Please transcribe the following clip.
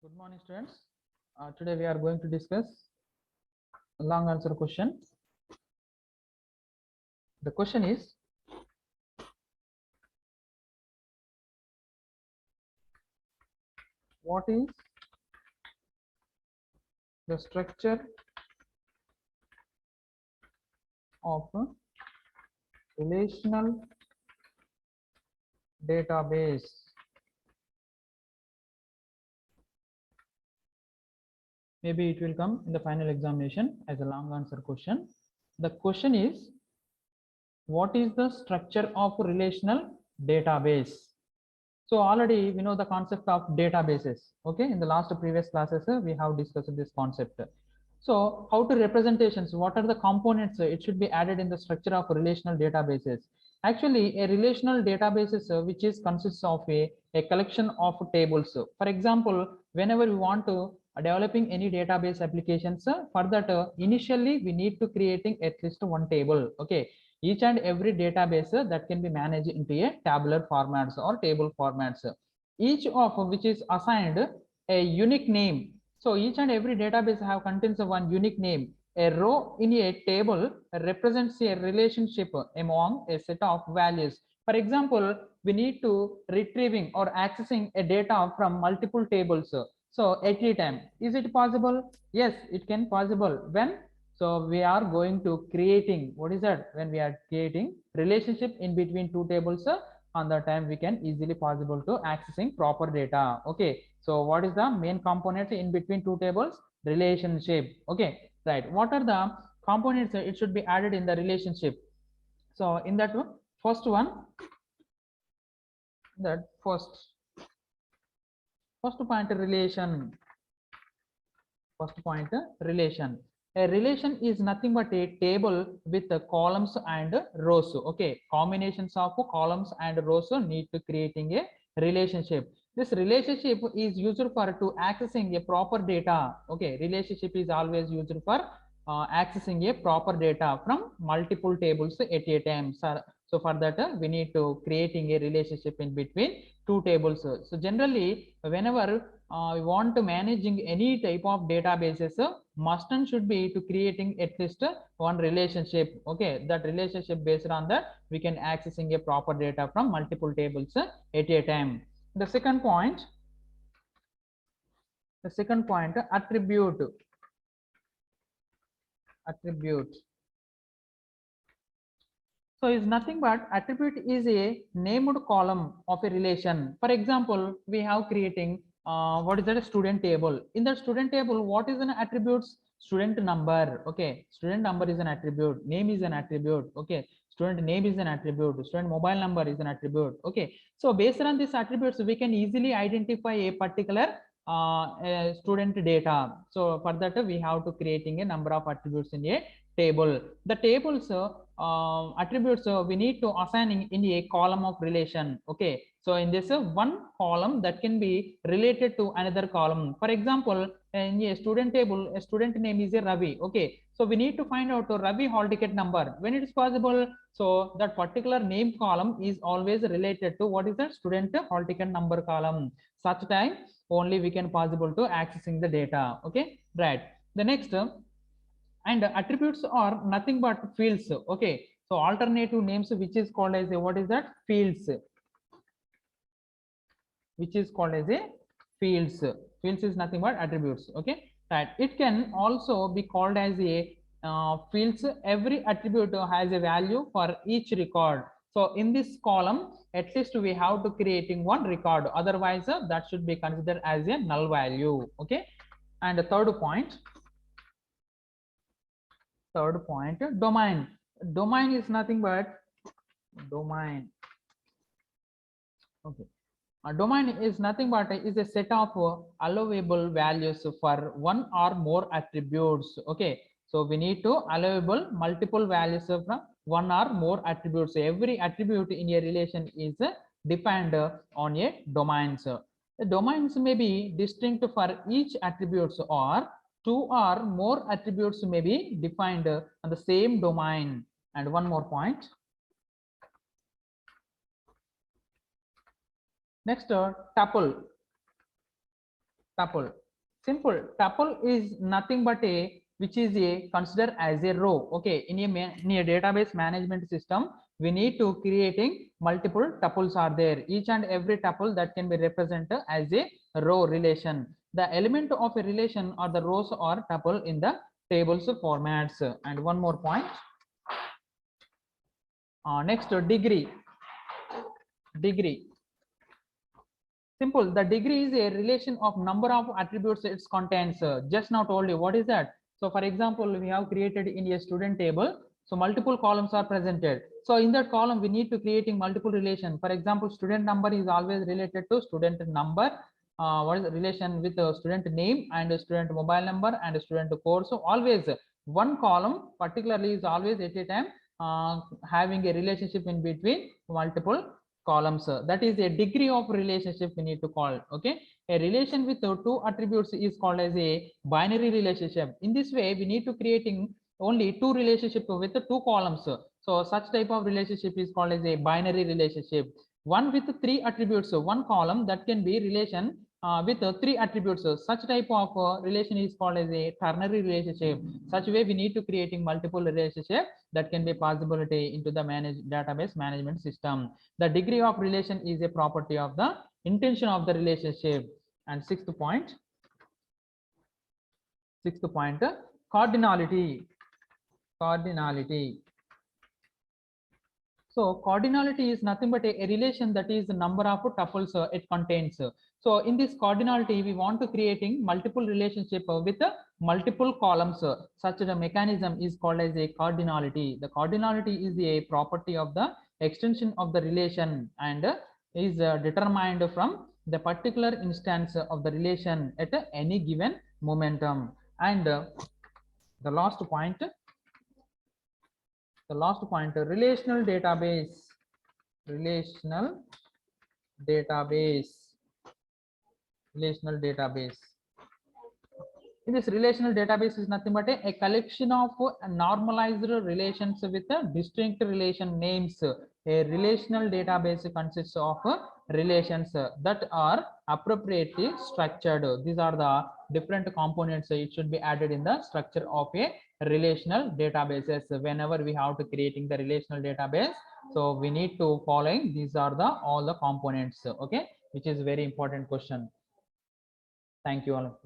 Good morning, students. Today we are going to discuss a long answer question. The question is, what is the structure of a relational database? Maybe it will come in the final examination as a long answer question. The question is, what is the structure of a relational database? So already we know the concept of databases. Okay, in the last previous classes we have discussed this concept. So how to representations, what are the components it should be added in the structure of relational databases? Actually, a relational database is which is consists of a collection of tables. For example, whenever we want to developing any database applications, for that initially we need to creating at least one table. Okay, each and every database that can be managed into a tabular formats or table formats, each of which is assigned a unique name. So each and every database have contains one unique name. A row in a table represents a relationship among a set of values. For example, we need to retrieving or accessing a data from multiple tables. So at a time, is it possible? Yes, it can possible. When? So we are going to creating, what is that? When we are creating relationship in between two tables, on the time we can easily possible to accessing proper data. Okay, so what is the main component in between two tables? Relationship. Okay, right. What are the components it should be added in the relationship? So in that one, first one, that first point, relation. First point, relation. A relation is nothing but a table with the columns and rows. Okay, combinations of columns and rows need to creating a relationship. This relationship is used for to accessing a proper data. Okay, relationship is always used for accessing a proper data from multiple tables at a time. So for that we need to creating a relationship in between two tables. So generally whenever we want to managing any type of databases, must and should be to creating at least one relationship. Okay, that relationship based on that we can accessing a proper data from multiple tables at a time. The second point, attribute. So is nothing but attribute is a named column of a relation. For example, we have creating what is that, a student table. In the student table, what is an attributes? Student number. Okay, student number is an attribute, name is an attribute. Okay, student name is an attribute, student mobile number is an attribute. Okay, so based on these attributes we can easily identify a particular student data. So for that we have to creating a number of attributes in a table. The tables attributes we need to assign in a column of relation. Okay, so in this one column that can be related to another column. For example, in a student table, a student name is a Ravi. Okay, so we need to find out a Ravi hall ticket number when it is possible. So that particular name column is always related to what is the student hall ticket number column. Such time only we can possible to accessing the data. Okay, right. The next, and attributes are nothing but fields. Okay, so alternative names which is called as a, what is that, fields, which is called as a fields. Fields is nothing but attributes. Okay, right. It can also be called as a fields. Every attribute has a value for each record. So in this column at least we have to creating one record, otherwise that should be considered as a null value. Okay, and the third point, domain. Domain is nothing but domain. Okay, a domain is nothing but is a set of allowable values for one or more attributes. Okay, so we need to allowable multiple values from one or more attributes. Every attribute in a relation is defined on a domains. The domains may be distinct for each attributes, or two or more attributes may be defined on the same domain. And one more point. Next, tuple. Tuple. Simple. Tuple is nothing but a which is a considered as a row. Okay, in a database management system, we need to creating multiple tuples are there. Each and every tuple that can be represented as a row relation. The element of a relation or the rows or tuple in the tables formats. And one more point. Next, degree. Degree. Simple. The degree is a relation of number of attributes it contains. Just now told you what is that. So for example, we have created in a student table. So multiple columns are presented. So in that column, we need to creating multiple relation. For example, student number is always related to student number. What is the relation with the student name and student mobile number and student course. So always one column particularly is always at a time having a relationship in between multiple columns. That is a degree of relationship we need to call. Okay, a relation with two attributes is called as a binary relationship. In this way, we need to creating only two relationship with the two columns. So such type of relationship is called as a binary relationship. One with three attributes, one column that can be relation with three attributes. Such type of relation is called as a ternary relationship. Such way we need to creating multiple relationship that can be possibility into the database management system. The degree of relation is a property of the intention of the relationship. And sixth point, cardinality. Cardinality. So cardinality is nothing but a relation that is the number of tuples it contains. So in this cardinality, we want to creating multiple relationship with multiple columns. Such a mechanism is called as a cardinality. The cardinality is a property of the extension of the relation and is determined from the particular instance of the relation at any given momentum. And the last point, relational database. Relational database. In this relational database is nothing but a collection of normalized relations with distinct relation names. A relational database consists of relations that are appropriately structured. These are the different components it should be added in the structure of a relational databases. Whenever we have to creating the relational database, so we need to following these are the all the components. Okay, which is very important question. Thank you all.